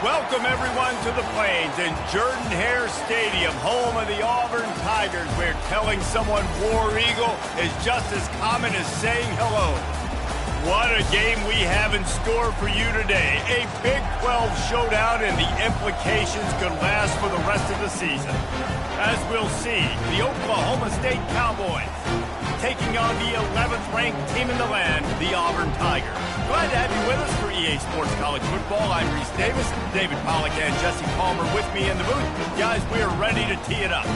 Welcome, everyone, to the Plains in Jordan-Hare Stadium, home of the Auburn Tigers, where telling someone War Eagle is just as common as saying hello. What a game we have in store for you today. A Big 12 showdown, and the implications could last for the rest of the season. As we'll see, the Oklahoma State Cowboys taking on the 11th-ranked team in the land, the Auburn Tigers. Glad to have you with us for EA Sports College Football. I'm Reese Davis, David Pollack and Jesse Palmer with me in the booth. Guys, we are ready to tee it up.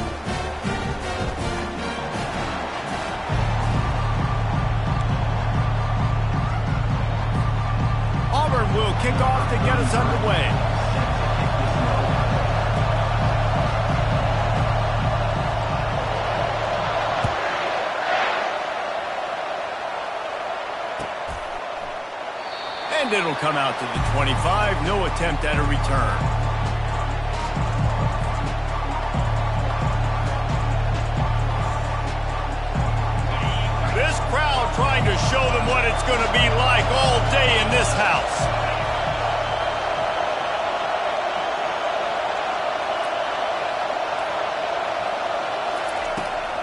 Auburn will kick off to get us underway. And it'll come out to the 25. No attempt at a return. This crowd trying to show them what it's going to be like all day in this house.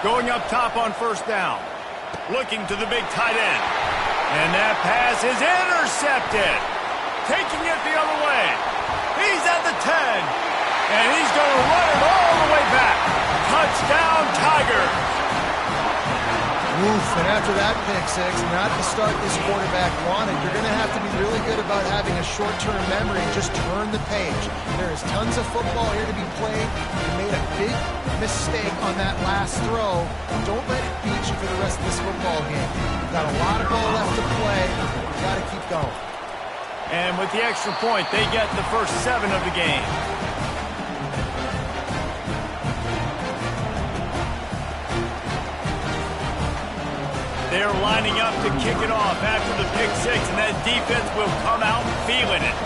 Going up top on first down. Looking to the big tight end. And that pass is intercepted. Taking it the other way. He's at the 10. And he's going to run it all the way back. Touchdown, Tigers. Oof, and after that pick six, not the start this quarterback wanted. You're going to have to be really good about having a short-term memory. Just turn the page. There is tons of football here to be played. You made a big mistake on that last throw. Don't let it beat you for the rest of this football game. You've got a lot of ball left to play. You've got to keep going. And with the extra point, they get the first 7 of the game. They're lining up to kick it off after the pick six, and that defense will come out feeling it.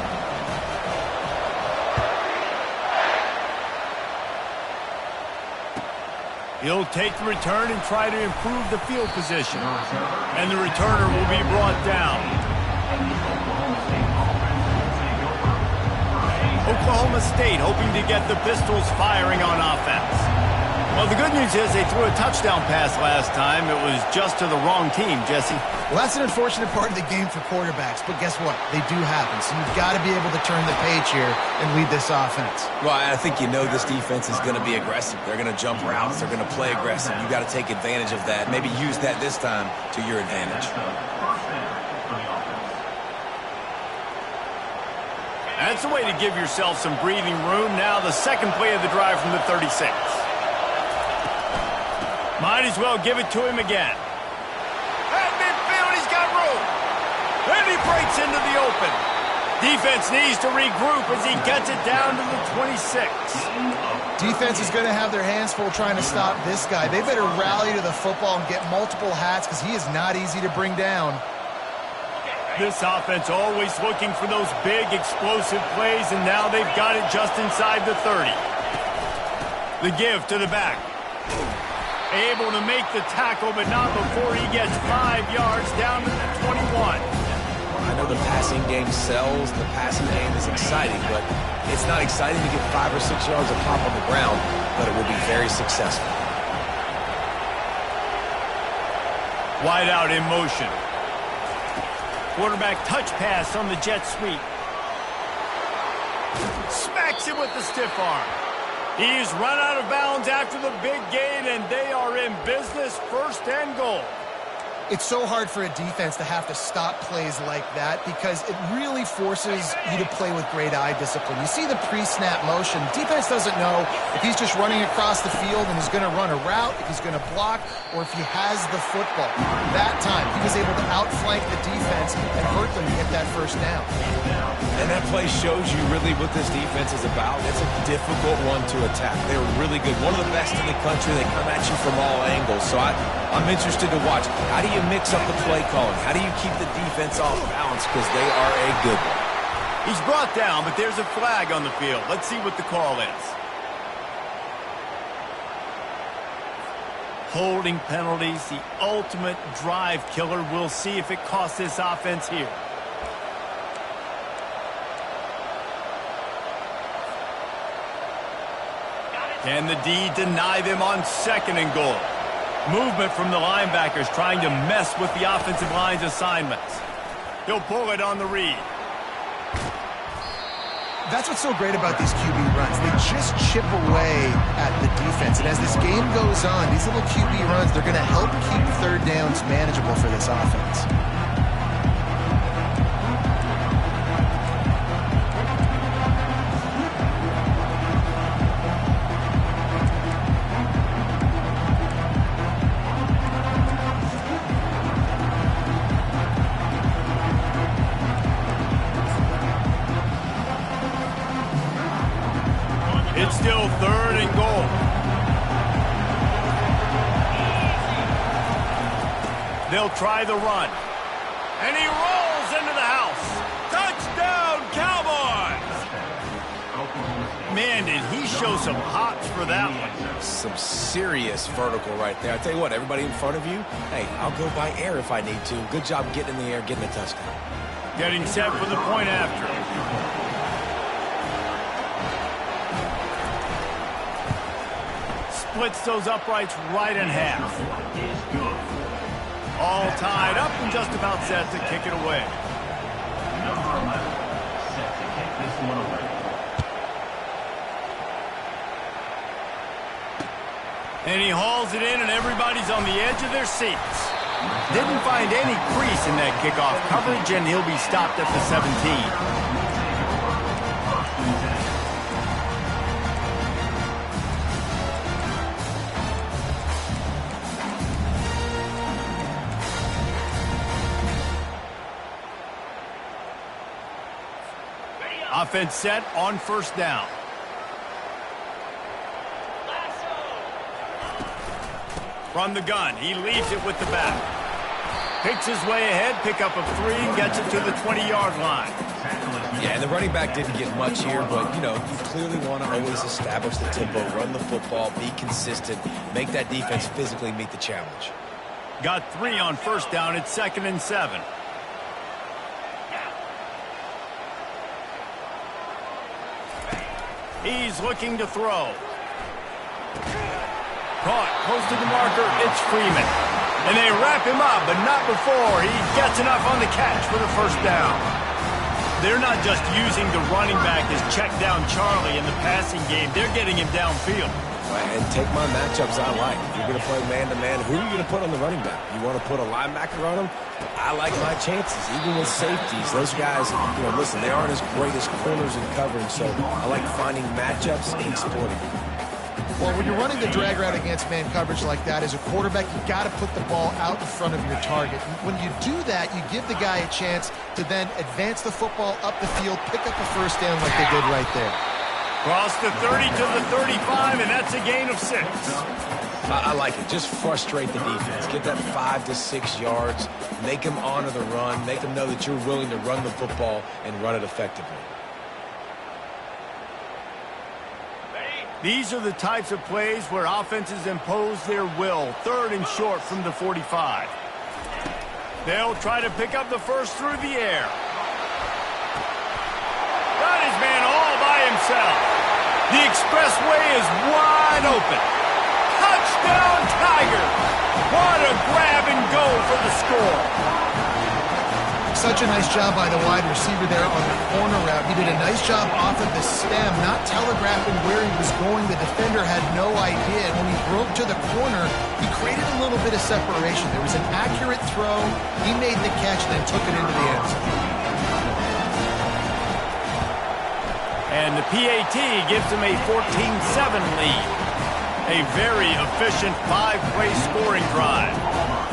He'll take the return and try to improve the field position. And the returner will be brought down. Oklahoma State hoping to get the Pistols firing on offense. Well, the good news is they threw a touchdown pass last time. It was just to the wrong team, Jesse. Well, that's an unfortunate part of the game for quarterbacks, but guess what? They do happen, so you've got to be able to turn the page here and lead this offense. Well, I think you know this defense is going to be aggressive. They're going to jump routes. They're going to play aggressive. You've got to take advantage of that. Maybe use that this time to your advantage. That's a way to give yourself some breathing room. Now the second play of the drive from the 36. Might as well give it to him again. At midfield, he's got room. And he breaks into the open. Defense needs to regroup as he gets it down to the 26. Defense is going to have their hands full trying to stop this guy. They better rally to the football and get multiple hats because he is not easy to bring down. This offense always looking for those big, explosive plays, and now they've got it just inside the 30. The give to the back. Able to make the tackle, but not before he gets 5 yards down to the 21. I know the passing game sells. The passing game is exciting, but it's not exciting to get 5 or 6 yards of pop on the ground, but it will be very successful. Wide out in motion. Quarterback touch pass on the jet sweep. Smacks it with the stiff arm. He's run out of bounds after the big gain, and they are in business, 1st and goal. It's so hard for a defense to have to stop plays like that because it really forces you to play with great eye discipline. You see the pre-snap motion. Defense doesn't know if he's just running across the field and he's going to run a route, if he's going to block, or if he has the football. That time, he was able to outflank the defense and hurt them to get that first down. And that play shows you really what this defense is about. It's a difficult one to attack. They're really good. One of the best in the country. They come at you from all angles. So I'm interested to watch. How do you mix up the play calling? How do you keep the defense off balance? Because they are a good one. He's brought down, but there's a flag on the field. Let's see what the call is. Holding penalties, the ultimate drive killer. We'll see if it costs this offense here. Can the D deny them on 2nd and goal? Movement from the linebackers trying to mess with the offensive line's assignments. He'll pull it on the read. That's what's so great about these QB runs. They just chip away at the defense. And as this game goes on, these little QB runs, they're going to help keep 3rd downs manageable for this offense. It's still 3rd and goal. They'll try the run. And he rolls into the house. Touchdown, Cowboys! Man, did he show some hops for that one. Some serious vertical right there. I tell you what, everybody in front of you, hey, I'll go by air if I need to. Good job getting in the air, getting a touchdown. Getting set for the point after. Splits those uprights right in half. All tied up and just about set to kick it away. And he hauls it in and everybody's on the edge of their seats. Didn't find any crease in that kickoff coverage and he'll be stopped at the 17. Offense set on 1st down. From the gun, he leaves it with the back. Picks his way ahead, pickup of 3, and gets it to the 20-yard line. Yeah, and the running back didn't get much here, but, you know, you clearly want to always establish the tempo, run the football, be consistent, make that defense physically meet the challenge. Got 3 on 1st down. It's 2nd and 7. He's looking to throw. Caught, close to the marker, it's Freeman. And they wrap him up, but not before he gets enough on the catch for the 1st down. They're not just using the running back as check down Charlie in the passing game. They're getting him downfield. And take my matchups I like. If you're going to play man-to-man, who are you going to put on the running back? You want to put a linebacker on him? I like my chances, even with safeties. Those guys, you know, listen, they aren't as great as corners in covering, so I like finding matchups and exploiting them. Well, when you're running the drag route against man coverage like that, as a quarterback, you got to put the ball out in front of your target. When you do that, you give the guy a chance to then advance the football up the field, pick up a 1st down like they did right there. Cross the 30 to the 35, and that's a gain of 6. I like it. Just frustrate the defense. Get that 5 to 6 yards. Make them honor the run. Make them know that you're willing to run the football and run it effectively. These are the types of plays where offenses impose their will. 3rd and short from the 45. They'll try to pick up the 1st through the air. Got his man all by himself. The expressway is wide open. Touchdown, Tigers! What a grab and go for the score. Such a nice job by the wide receiver there on the corner route. He did a nice job off of the stem, not telegraphing where he was going. The defender had no idea. And when he broke to the corner, he created a little bit of separation. There was an accurate throw. He made the catch, then took it into the end zone. And the PAT gives them a 14-7 lead. A very efficient 5-play scoring drive.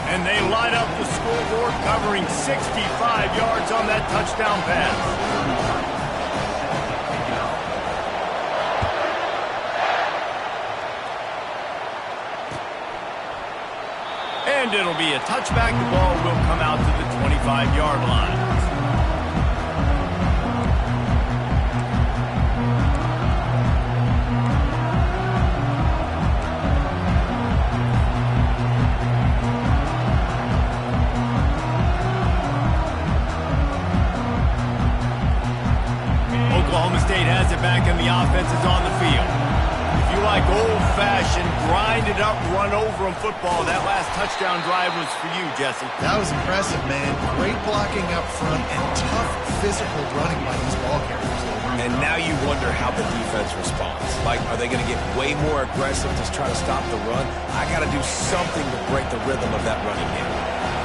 And they light up the scoreboard, covering 65 yards on that touchdown pass. And it'll be a touchback. The ball will come out to the 25-yard line. Oklahoma State has it back and the offense is on the field. If you like old-fashioned, grind-it-up, run-over-'em football, that last touchdown drive was for you, Jesse. That was impressive, man. Great blocking up front and tough physical running by these ball carriers. And now you wonder how the defense responds. Like, are they going to get way more aggressive to try to stop the run? I got to do something to break the rhythm of that running game.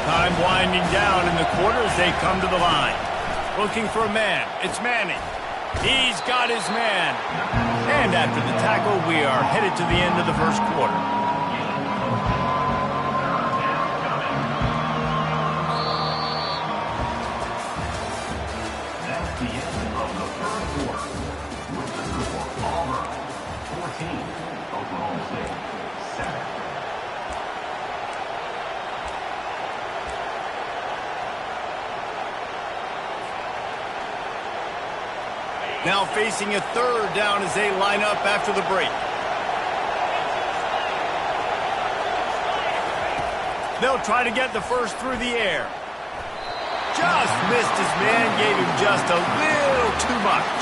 Time winding down in the quarter as they come to the line. Looking for a man. It's Manning. He's got his man. And after the tackle, we are headed to the end of the first quarter. That's the end of the first quarter. With the score, Auburn 14, Oklahoma State 7. Now facing a third down as they line up after the break. They'll try to get the first through the air. Just missed his man, gave him just a little too much.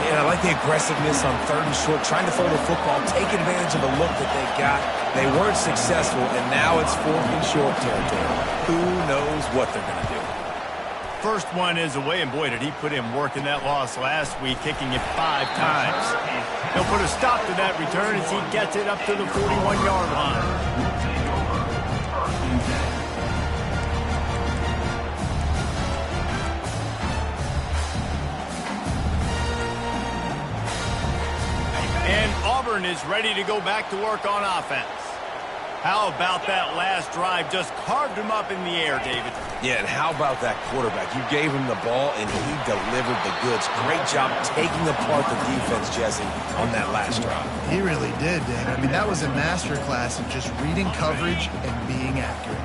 And I like the aggressiveness on third and short, trying to throw the football, take advantage of the look that they got. They weren't successful, and now it's fourth and short territory. Who knows what they're going to do? First one is away, and boy, did he put in work in that loss last week, kicking it 5 times. He'll put a stop to that return as he gets it up to the 41-yard line. And Auburn is ready to go back to work on offense. How about that last drive? Just carved him up in the air, David. Yeah, and how about that quarterback? You gave him the ball, and he delivered the goods. Great job taking apart the defense, Jesse, on that last drive. He really did, Dave. I mean, that was a masterclass of just reading coverage and being accurate.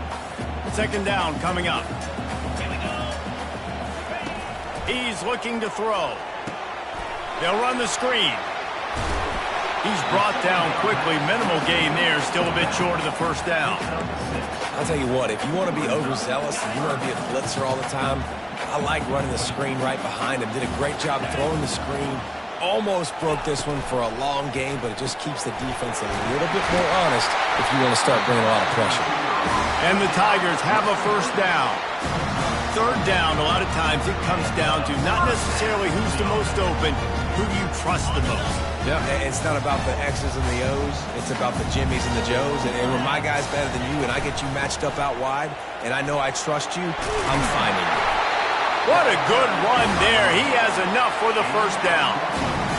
Second down coming up. He's looking to throw. They'll run the screen. He's brought down quickly. Minimal gain there. Still a bit short of the first down. I'll tell you what, if you want to be overzealous and you want to be a blitzer all the time, I like running the screen right behind him. Did a great job throwing the screen. Almost broke this one for a long game, but it just keeps the defense a little bit more honest if you want to start bringing a lot of pressure. And the Tigers have a first down. Third down, a lot of times it comes down to not necessarily who's the most open, who you trust the most. Yeah, it's not about the X's and the O's. It's about the Jimmies and the Joes. And when my guy's better than you and I get you matched up out wide and I know I trust you, I'm finding you. What a good run there. He has enough for the first down.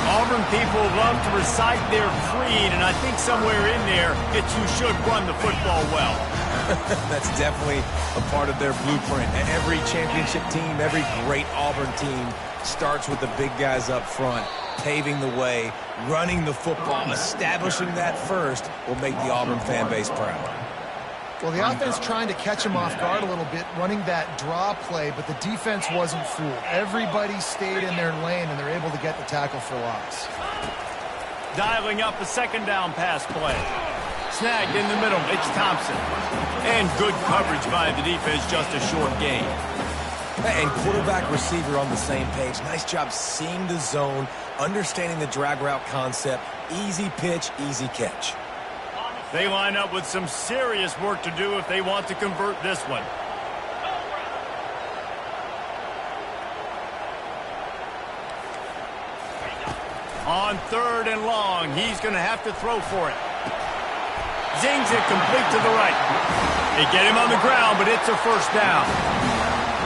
Auburn people love to recite their creed, and I think somewhere in there it's you should run the football well. That's definitely a part of their blueprint. Every championship team, every great Auburn team starts with the big guys up front, paving the way, running the football, establishing that first will make the Auburn fan base proud. Well, the offense trying to catch him off guard a little bit, running that draw play, but the defense wasn't fooled. Everybody stayed in their lane, and they're able to get the tackle for loss. Dialing up a second down pass play. Snagged in the middle, it's Thompson. And good coverage by the defense, just a short gain. And quarterback receiver on the same page. Nice job seeing the zone, understanding the drag route concept. Easy pitch, easy catch. They line up with some serious work to do if they want to convert this one. On third and long, he's going to have to throw for it. Zings it complete to the right. They get him on the ground, but it's a first down.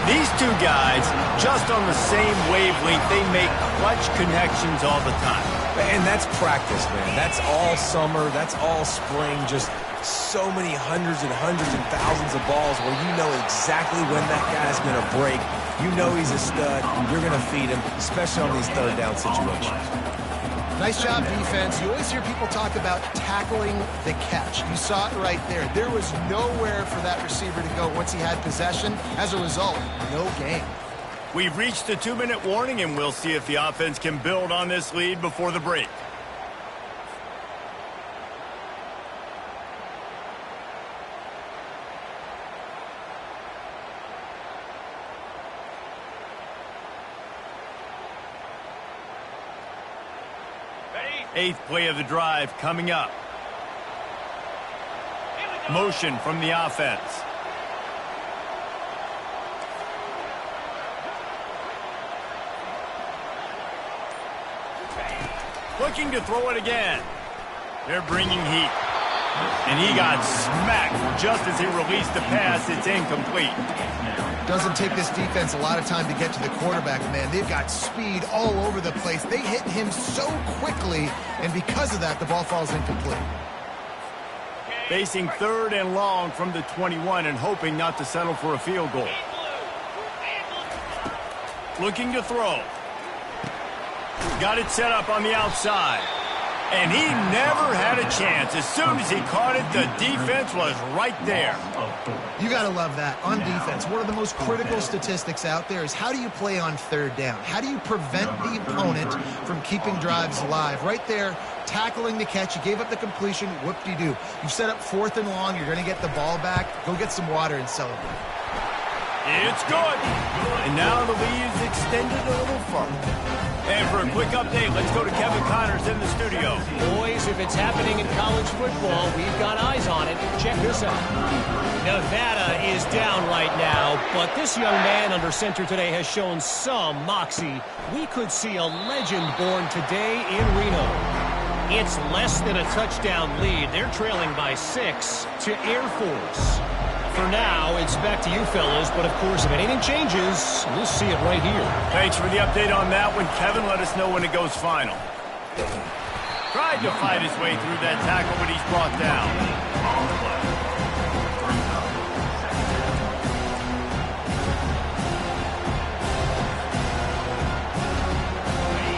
These two guys, just on the same wavelength, they make clutch connections all the time. And that's practice, man. That's all summer. That's all spring. Just so many hundreds and thousands of balls where you know exactly when that guy's going to break. You know he's a stud. You're going to feed him, especially on these third down situations. Nice job, defense. You always hear people talk about tackling the catch. You saw it right there. There was nowhere for that receiver to go once he had possession. As a result, no gain. We've reached the 2-minute warning, and we'll see if the offense can build on this lead before the break. Ready? Eighth play of the drive coming up. Motion from the offense. Looking to throw it again. They're bringing heat. And he got smacked just as he released the pass. It's incomplete. Doesn't take this defense a lot of time to get to the quarterback, man. They've got speed all over the place. They hit him so quickly, and because of that, the ball falls incomplete. Facing 3rd and long from the 21 and hoping not to settle for a field goal. Looking to throw. Got it set up on the outside. And he never had a chance. As soon as he caught it, the defense was right there. You got to love that. On defense, one of the most critical statistics out there is how do you play on 3rd down? How do you prevent the opponent from keeping drives alive? Right there, tackling the catch. You gave up the completion. Whoop-de-doo. You set up 4th and long. You're going to get the ball back. Go get some water and celebrate. It's good. And now the lead is extended a little further. And for a quick update, let's go to Kevin Connors in the studio. Boys, if it's happening in college football, we've got eyes on it. Check this out. Nevada is down right now, but this young man under center today has shown some moxie. We could see a legend born today in Reno. It's less than a touchdown lead. They're trailing by 6 to Air Force. For now, it's back to you fellas, but of course, if anything changes, we'll see it right here. Thanks for the update on that one, Kevin. Let us know when it goes final. Tried to fight his way through that tackle, but he's brought down.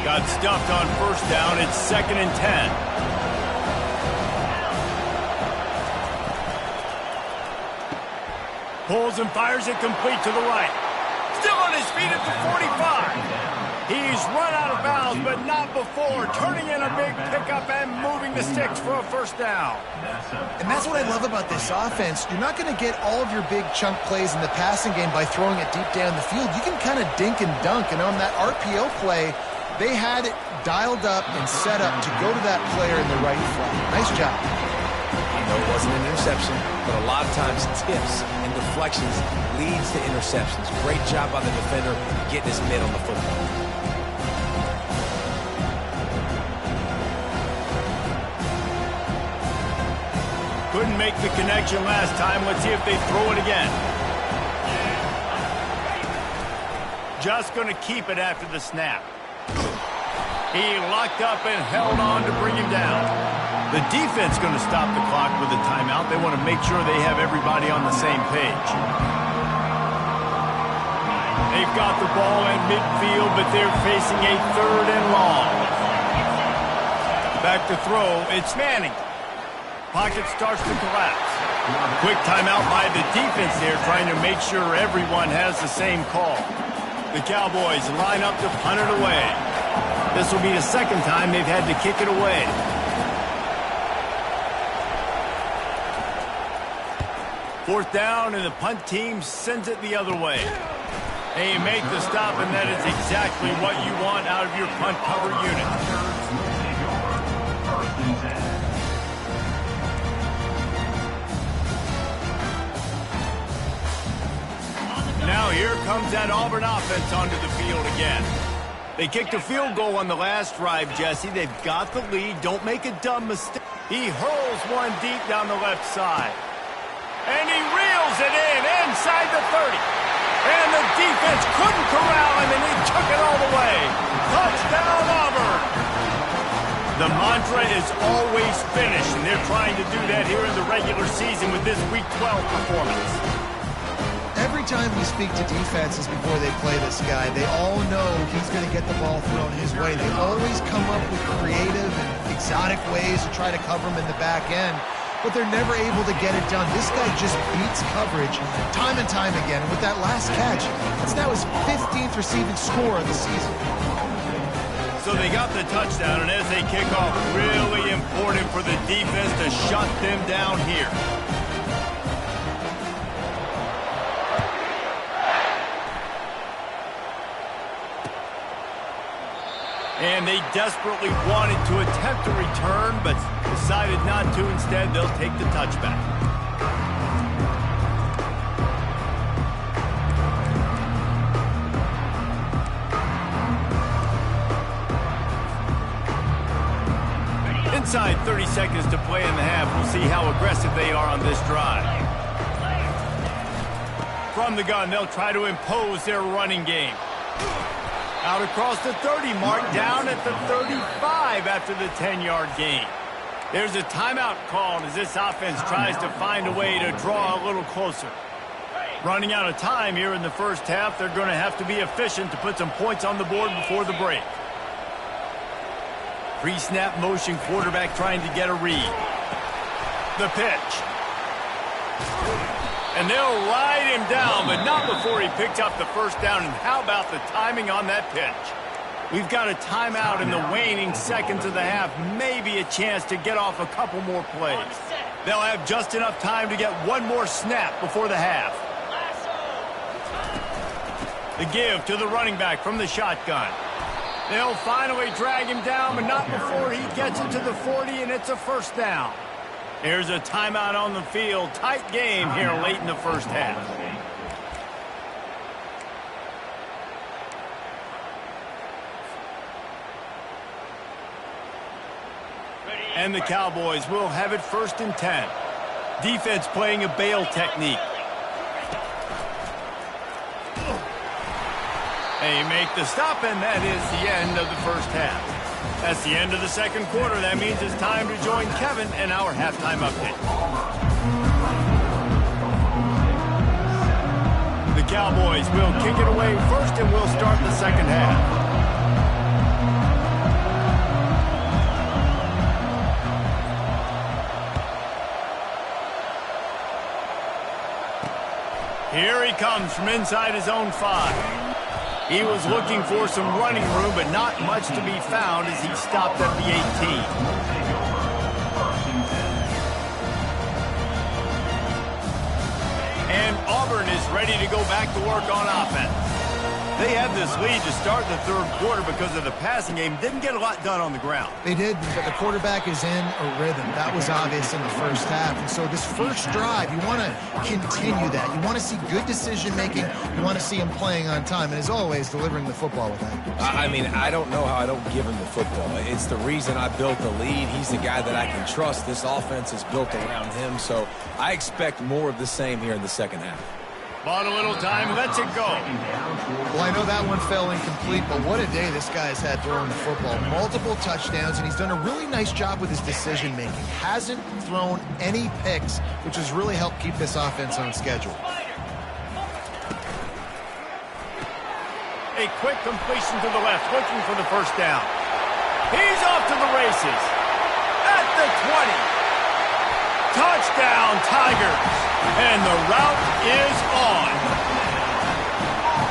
Got stuffed on 1st down. It's 2nd and 10. Pulls and fires it complete to the right. Still on his feet at the 45. He's run out of bounds, but not before. Turning in a big pickup and moving the sticks for a 1st down. And that's what I love about this offense. You're not going to get all of your big chunk plays in the passing game by throwing it deep down the field. You can kind of dink and dunk. And on that RPO play, they had it dialed up and set up to go to that player in the right flat. Nice job. You know, it wasn't an interception, but a lot of times tips and deflections leads to interceptions. Great job by the defender getting his mitt on the football. Couldn't make the connection last time. Let's see if they throw it again. Just going to keep it after the snap. He locked up and held on to bring him down. The defense going to stop the clock with a timeout. They want to make sure they have everybody on the same page. They've got the ball at midfield, but they're facing a 3rd and long. Back to throw. It's Manning. Pocket starts to collapse. Quick timeout by the defense there, trying to make sure everyone has the same call. The Cowboys line up to punt it away. This will be the 2nd time they've had to kick it away. Fourth down, and the punt team sends it the other way. They make the stop, and that is exactly what you want out of your punt cover unit. Now here comes that Auburn offense onto the field again. They kicked a field goal on the last drive, Jesse. They've got the lead. Don't make a dumb mistake. He hurls one deep down the left side. And he reels it in inside the 30. And the defense couldn't corral him, and he took it all the way. Touchdown, Auburn. The mantra is always finish, and they're trying to do that here in the regular season with this Week 12 performance. Every time we speak to defenses before they play this guy, they all know he's going to get the ball thrown his way. They always come up with creative and exotic ways to try to cover him in the back end, but they're never able to get it done. This guy just beats coverage time and time again. And with that last catch, that's now his 15th receiving score of the season. So they got the touchdown, and as they kick off, really important for the defense to shut them down here. And they desperately wanted to attempt a return, but decided not to. Instead, they'll take the touchback. Inside 30 seconds to play in the half. We'll see how aggressive they are on this drive. From the gun, they'll try to impose their running game. Out across the 30 mark, down at the 35 after the 10-yard gain. There's a timeout called as this offense tries to find a way to draw a little closer. Running out of time here in the first half, they're going to have to be efficient to put some points on the board before the break. Pre-snap motion, quarterback trying to get a read. The pitch. And they'll ride him down, but not before he picked up the first down. And how about the timing on that pitch? We've got a timeout in the waning seconds of the half. Maybe a chance to get off a couple more plays. They'll have just enough time to get one more snap before the half. The give to the running back from the shotgun. They'll finally drag him down, but not before he gets it to the 40, and it's a first down. Here's a timeout on the field. Tight game here late in the first half. And the Cowboys will have it 1st and 10. Defense playing a bail technique. They make the stop, and that is the end of the first half. That's the end of the second quarter. That means it's time to join Kevin and our halftime update. The Cowboys will kick it away first, and we'll start the second half. Here he comes from inside his own 5. He was looking for some running room, but not much to be found as he stopped at the 18. And Auburn is ready to go back to work on offense. They had this lead to start the third quarter because of the passing game. Didn't get a lot done on the ground. They did, but the quarterback is in a rhythm. That was obvious in the first half. And so this first drive, you want to continue that. You want to see good decision-making. You want to see him playing on time. And as always, delivering the football with that. I mean, I don't know how I don't give him the football. It's the reason I built the lead. He's the guy that I can trust. This offense is built around him. So I expect more of the same here in the second half. Bought a little time, lets it go. Well, I know that one fell incomplete, but what a day this guy's had throwing the football. Multiple touchdowns, and he's done a really nice job with his decision-making. Hasn't thrown any picks, which has really helped keep this offense on schedule. A quick completion to the left, looking for the first down. He's off to the races. At the 20. Touchdown, Tigers. And the route is on.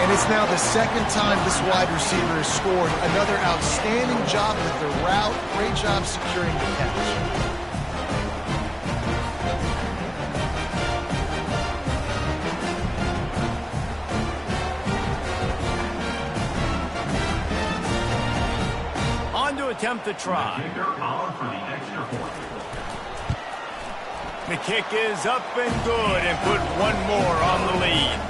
And it's now the second time this wide receiver has scored. Another outstanding job with the route. Great job securing the catch. On to attempt the try. The kick is up and good, and put one more on the lead.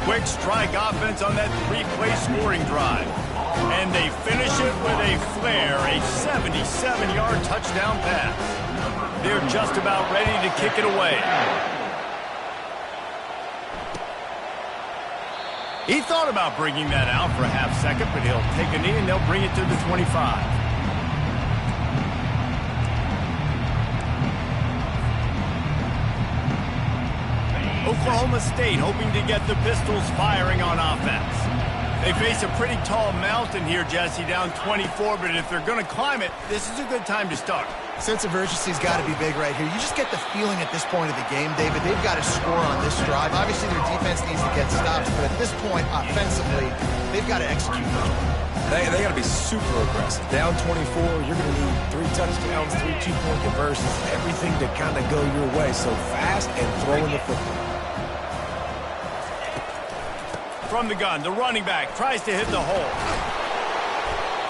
Quick strike offense on that 3-play scoring drive. And they finish it with a flair, a 77-yard touchdown pass. They're just about ready to kick it away. He thought about bringing that out for a half second, but he'll take a knee and they'll bring it to the 25. Oklahoma State hoping to get the Pistols firing on offense. They face a pretty tall mountain here, Jesse, down 24, but if they're going to climb it, this is a good time to start. Sense of urgency's got to be big right here. You just get the feeling at this point of the game, David, they've got to score on this drive. Obviously, their defense needs to get stops, but at this point, offensively, they've got to execute. They got to be super aggressive. Down 24, you're going to need 3 touchdowns, 3 two-point conversions, everything to kind of go your way. So fast and throwing the football. From the gun, the running back tries to hit the hole.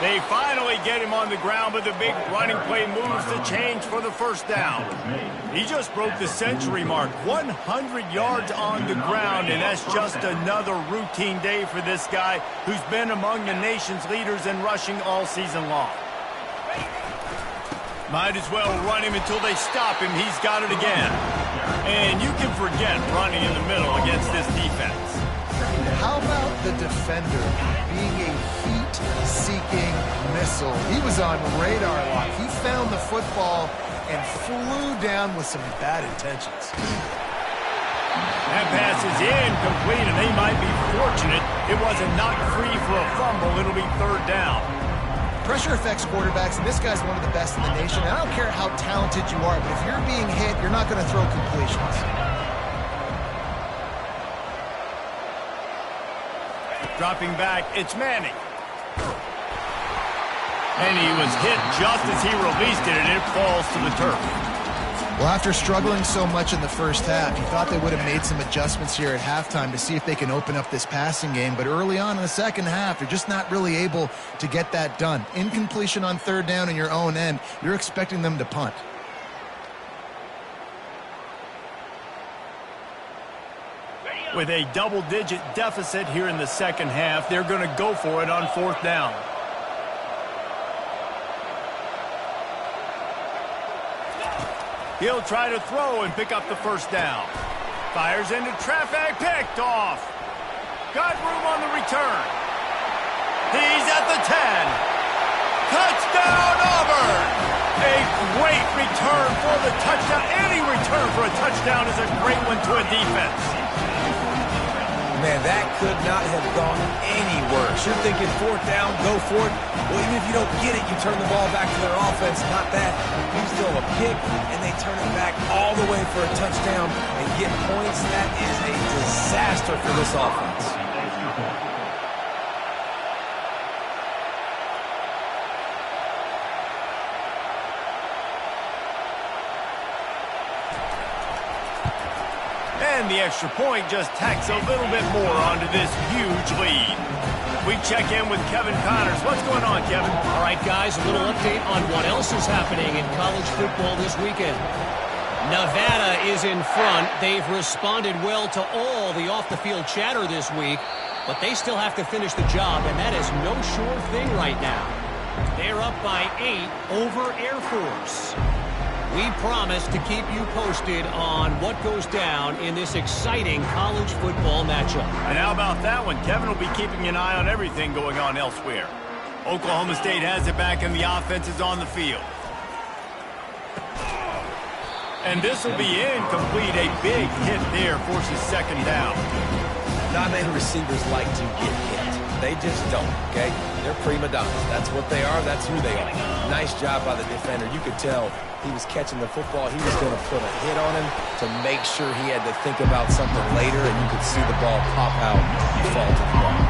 They finally get him on the ground, but the big running play moves the change for the first down. He just broke the century mark, 100 yards on the ground, and that's just another routine day for this guy who's been among the nation's leaders in rushing all season long. Might as well run him until they stop him. He's got it again. And you can forget running in the middle against this defense. How about the defender being a heat-seeking missile? He was on radar lock. He found the football and flew down with some bad intentions. That pass is incomplete, and they might be fortunate it wasn't knocked free for a fumble. It'll be third down. Pressure affects quarterbacks, and this guy's one of the best in the nation. And I don't care how talented you are, but if you're being hit, you're not going to throw completions. Dropping back, it's Manning. And he was hit just as he released it, and it falls to the turf. Well, after struggling so much in the first half, you thought they would have made some adjustments here at halftime to see if they can open up this passing game. But early on in the second half, they're just not really able to get that done. Incompletion on third down in your own end, you're expecting them to punt. With a double-digit deficit here in the second half, they're going to go for it on fourth down. He'll try to throw and pick up the first down. Fires into traffic, picked off. Got room on the return. He's at the 10. Touchdown, Auburn! A great return for the touchdown. Any return for a touchdown is a great one to a defense. Man, that could not have gone any worse. You're thinking fourth down, go for it. Well, even if you don't get it, you turn the ball back to their offense. Not that. You throw a pick, and they turn it back all the way for a touchdown and get points. That is a disaster for this offense. And the extra point just tacks a little bit more onto this huge lead. We check in with Kevin Connors. What's going on, Kevin? All right, guys, a little update on what else is happening in college football this weekend. Nevada is in front. They've responded well to all the off-the-field chatter this week, but they still have to finish the job, and that is no sure thing right now. They're up by 8 over Air Force. We promise to keep you posted on what goes down in this exciting college football matchup. And how about that one? Kevin will be keeping an eye on everything going on elsewhere. Oklahoma State has it back, and the offense is on the field. And this will be incomplete. A big hit there forces second down. Not many receivers like to get hit. They just don't, okay? They're prima donnas. That's what they are. That's who they are. Nice job by the defender. You could tell he was catching the football. He was going to put a hit on him to make sure he had to think about something later, and you could see the ball pop out and fall to the ground.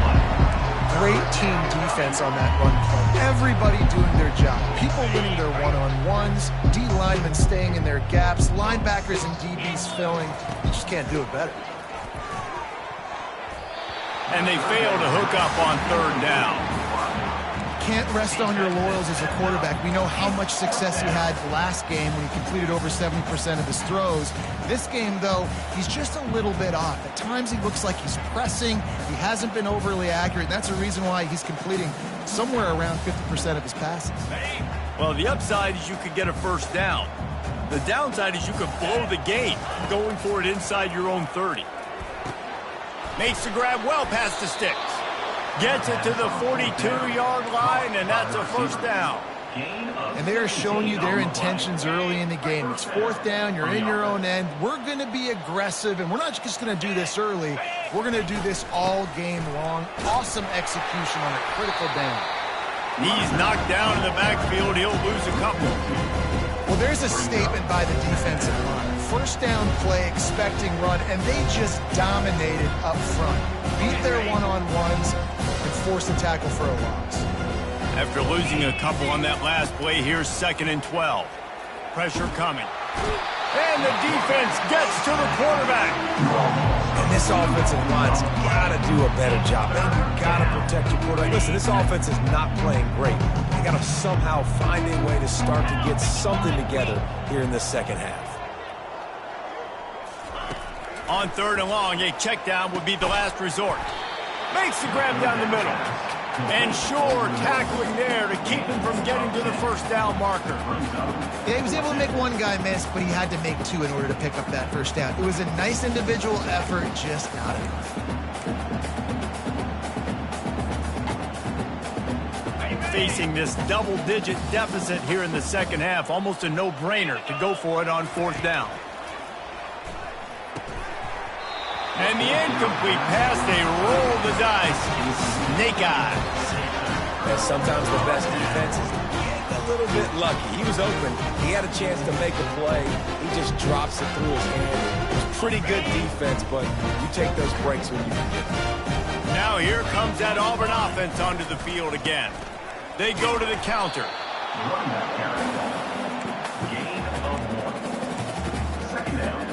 Great team defense on that run play. Everybody doing their job. People winning their one-on-ones, D linemen staying in their gaps, linebackers and DBs filling. You just can't do it better. And they fail to hook up on third down. Can't rest on your laurels as a quarterback. We know how much success he had last game when he completed over 70% of his throws. This game, though, he's just a little bit off. At times he looks like he's pressing. He hasn't been overly accurate. That's a reason why he's completing somewhere around 50% of his passes. Well, the upside is you could get a first down. The downside is you could blow the game going for it inside your own 30. Makes the grab well past the sticks. Gets it to the 42-yard line, and that's a first down. And they are showing you their intentions early in the game. It's fourth down. You're in your own end. We're going to be aggressive, and we're not just going to do this early. We're going to do this all game long. Awesome execution on a critical down. He's knocked down in the backfield. He'll lose a couple. Well, there's a statement by the defensive line. First down play, expecting run, and they just dominated up front. Beat their one-on-ones and forced the tackle for a loss. After losing a couple on that last play, here's 2nd and 12. Pressure coming. And the defense gets to the quarterback. And this offensive line's got to do a better job. Man, you got to protect your quarterback. Listen, this offense is not playing great, somehow find a way to start to get something together here in the second half. On 3rd and long, a check down would be the last resort. Makes the grab down the middle. And sure, tackling there to keep him from getting to the first down marker. Yeah, he was able to make one guy miss, but he had to make 2 in order to pick up that first down. It was a nice individual effort, just not enough. Facing this double-digit deficit here in the second half, almost a no-brainer to go for it on 4th down. And the incomplete pass, they roll the dice. Snake eyes. And sometimes the best defense is getting a little bit lucky. He was open. He had a chance to make a play. He just drops it through his hand. It was pretty good defense, but you take those breaks when you can get them. Now here comes that Auburn offense onto the field again. They go to the counter. Running back carry. Gain of 1. Second down.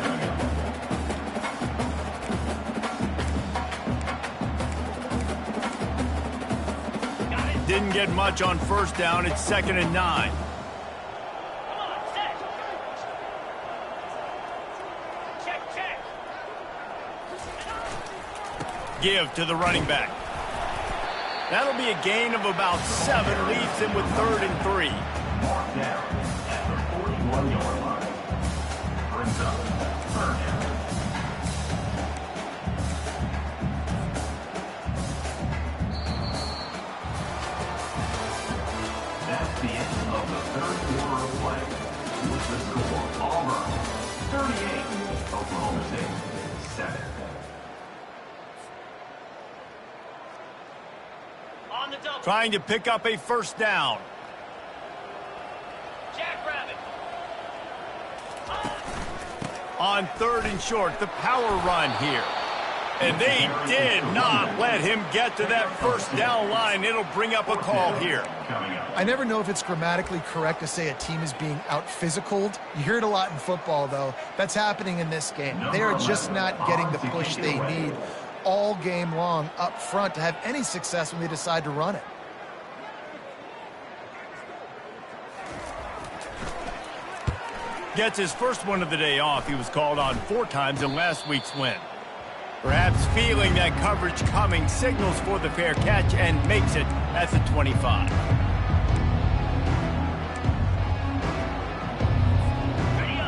Didn't get much on 1st down. It's 2nd and 9. Check. Give to the running back. That'll be a gain of about 7. Leaves him with 3rd and 3. Mark down at the 41-yard line. Brings up 3rd down. That's the end of the 3rd quarter of play. With the score, Auburn 38, Oklahoma State 7. Trying to pick up a 1st down. Jackrabbit. On 3rd and short, the power run here. And they did not let him get to that 1st down line. It'll bring up a call here. I never know if it's grammatically correct to say a team is being out-physicaled. You hear it a lot in football, though. That's happening in this game. They are just not getting the push they need all game long up front to have any success when they decide to run it. Gets his first one of the day off. He was called on 4 times in last week's win. Perhaps feeling that coverage coming, signals for the fair catch and makes it at the 25.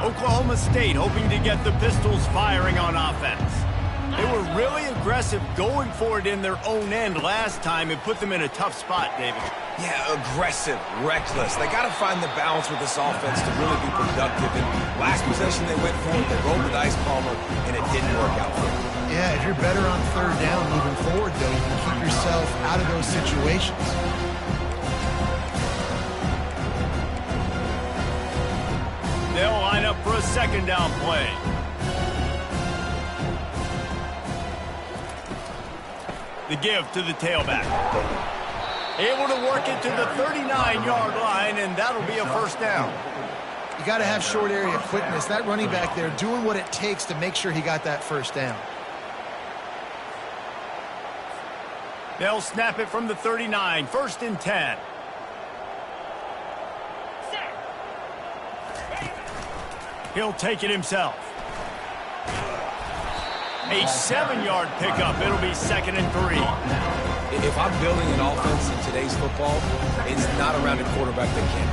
Oklahoma State hoping to get the Pistols firing on offense. They were really aggressive going for it in their own end last time and put them in a tough spot, David. Yeah, aggressive, reckless. They got to find the balance with this offense to really be productive. And last possession they went for it, they rolled the dice, Palmer, and it didn't work out for them. Yeah, if you're better on 3rd down moving forward, though, you can keep yourself out of those situations. They'll line up for a 2nd down play. The give to the tailback. Able to work it to the 39-yard line, and that'll be a 1st down. You got to have short area quickness. That running back there doing what it takes to make sure he got that 1st down. They'll snap it from the 39, 1st and 10. He'll take it himself. A 7-yard pickup. It'll be 2nd and 3. If I'm building an offense in today's football, it's not around a quarterback that can.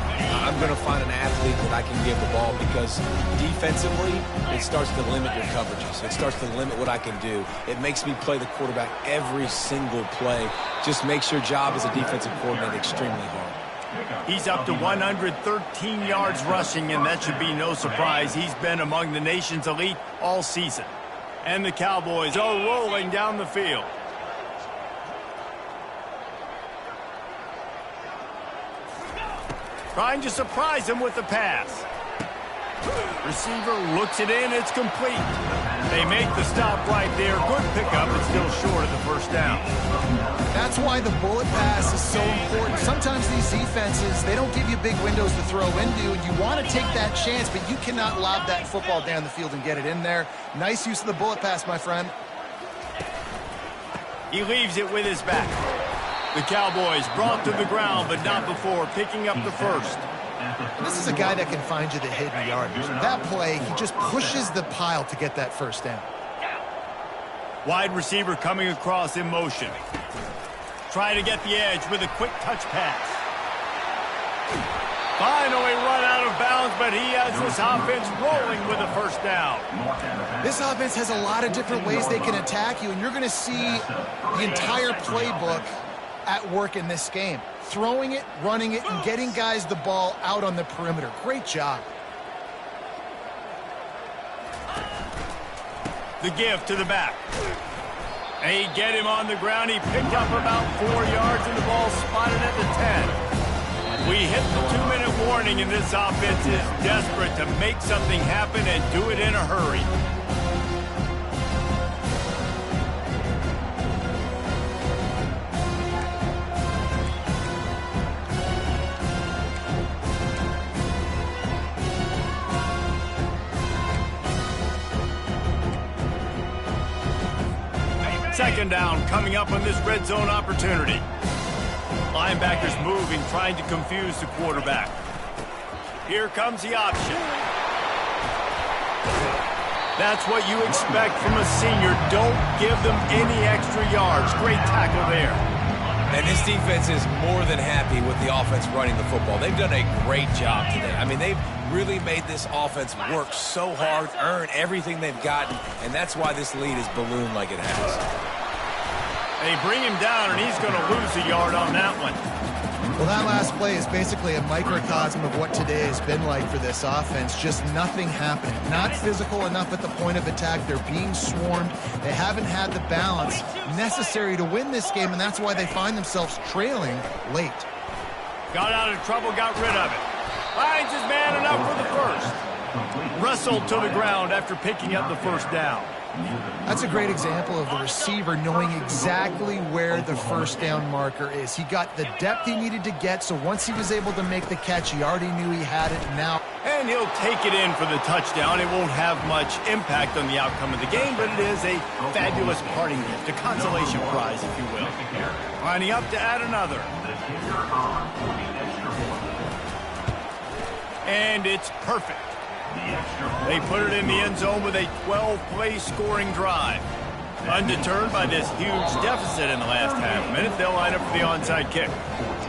I'm going to find an athlete that I can give the ball because defensively, it starts to limit your coverages. It starts to limit what I can do. It makes me play the quarterback every single play. Just makes your job as a defensive coordinator extremely hard. He's up to 113 yards rushing, and that should be no surprise. He's been among the nation's elite all season. And the Cowboys are rolling down the field. Trying to surprise him with the pass. Receiver looks it in. It's complete. They make the stop right there. Good pickup, but still short of the 1st down. That's why the bullet pass is so important. Sometimes these defenses, they don't give you big windows to throw into, and you want to take that chance, but you cannot lob that football down the field and get it in there. Nice use of the bullet pass, my friend. He leaves it with his back. The Cowboys brought to the ground, but not before picking up the first. And this is a guy that can find you the hidden yardage. That play, he just pushes the pile to get that first down. Wide receiver coming across in motion. Trying to get the edge with a quick touch pass. Finally run out of bounds, but he has this offense rolling with a first down. This offense has a lot of different ways they can attack you, and you're going to see the entire playbook at work in this game. Throwing it, running it, and getting guys the ball out on the perimeter. Great job. The give to the back. They get him on the ground. He picked up about 4 yards, and the ball spotted at the 10. We hit the 2-minute warning, and this offense is desperate to make something happen and do it in a hurry. Second down coming up on this red zone opportunity. Linebackers moving, trying to confuse the quarterback. Here comes the option. That's what you expect from a senior. Don't give them any extra yards. Great tackle there. And this defense is more than happy with the offense running the football. They've done a great job today. I mean, they've really made this offense work so hard, earn everything they've gotten, and that's why this lead is ballooned like it has. They bring him down, and he's going to lose a yard on that one. Well, that last play is basically a microcosm of what today has been like for this offense. Just nothing happening. Not physical enough at the point of attack. They're being swarmed. They haven't had the balance necessary to win this game, and that's why they find themselves trailing late. Got out of trouble, got rid of it. Finds his man enough for the first. Wrestled to the ground after picking up the first down. That's a great example of the receiver knowing exactly where the first down marker is. He got the depth he needed to get, so once he was able to make the catch, he already knew he had it now. And he'll take it in for the touchdown. It won't have much impact on the outcome of the game, but it is a fabulous parting gift, a consolation prize, if you will. Lining up to add another. And it's perfect. They put it in the end zone with a 12-play scoring drive. Undeterred by this huge deficit in the last half minute, they'll line up for the onside kick.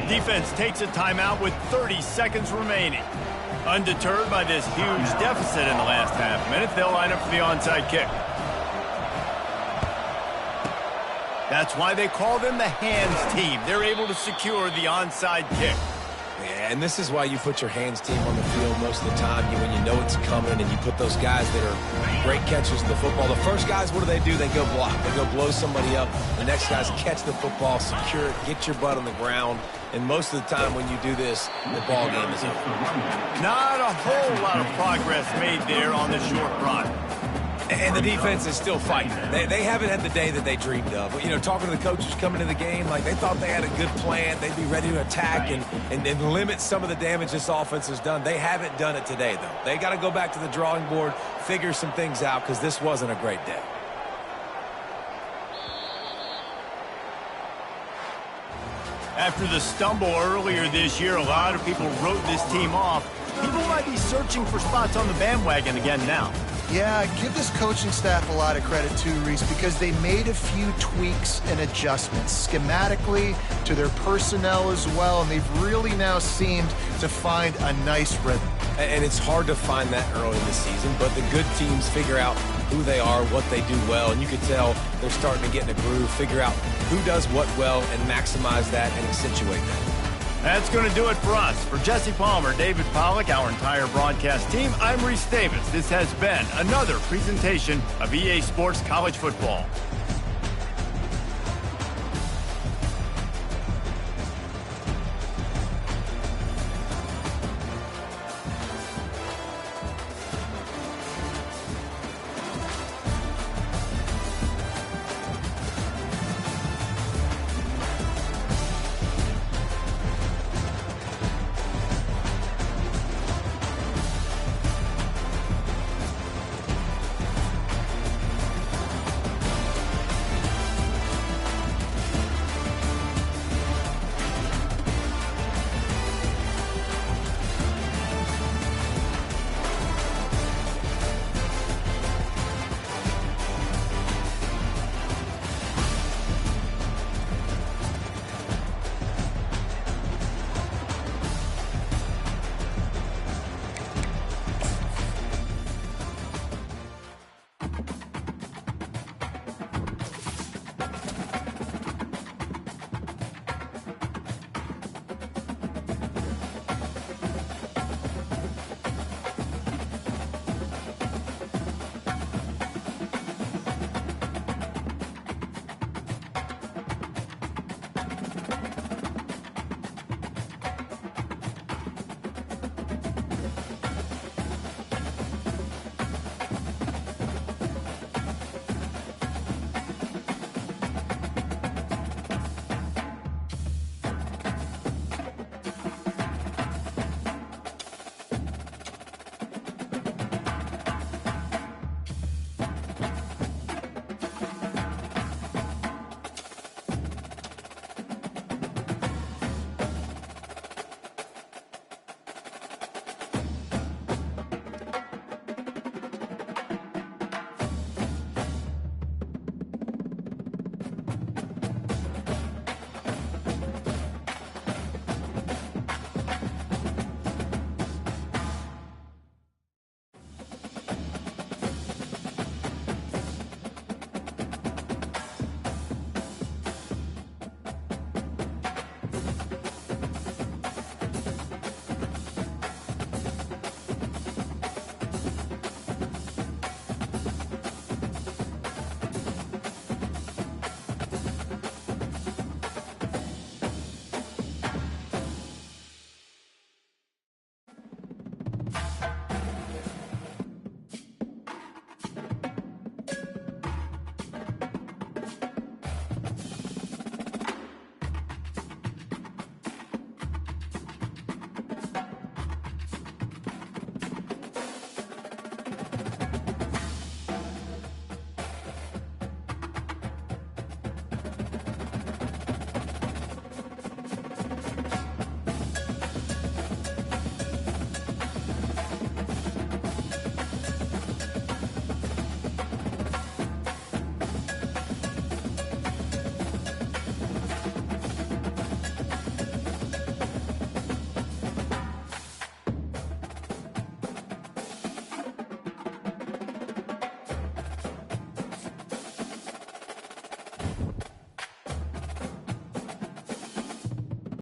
Defense takes a timeout with 30 seconds remaining. Undeterred by this huge deficit in the last half minute, they'll line up for the onside kick. That's why they call them the hands team. They're able to secure the onside kick. Yeah, and this is why you put your hands team on the field most of the time when you know it's coming, and you put those guys that are great catchers of the football. The first guys, what do? They go block. They go blow somebody up. The next guys catch the football, secure it, get your butt on the ground. And most of the time when you do this, the ball game is over. Not a whole lot of progress made there on the short run. And the defense is still fighting. They haven't had the day that they dreamed of. But, you know, talking to the coaches coming to the game, like they thought they had a good plan. They'd be ready to attack and limit some of the damage this offense has done. They haven't done it today, though. They got to go back to the drawing board, figure some things out, because this wasn't a great day. After the stumble earlier this year, a lot of people wrote this team off. People might be searching for spots on the bandwagon again now. Yeah, give this coaching staff a lot of credit too, Reese, because they made a few tweaks and adjustments schematically to their personnel as well, and they've really now seemed to find a nice rhythm. And it's hard to find that early in the season, but the good teams figure out who they are, what they do well, and you can tell they're starting to get in a groove, figure out who does what well, and maximize that and accentuate that. That's going to do it for us. For Jesse Palmer, David Pollack, our entire broadcast team, I'm Reese Davis. This has been another presentation of EA Sports College Football.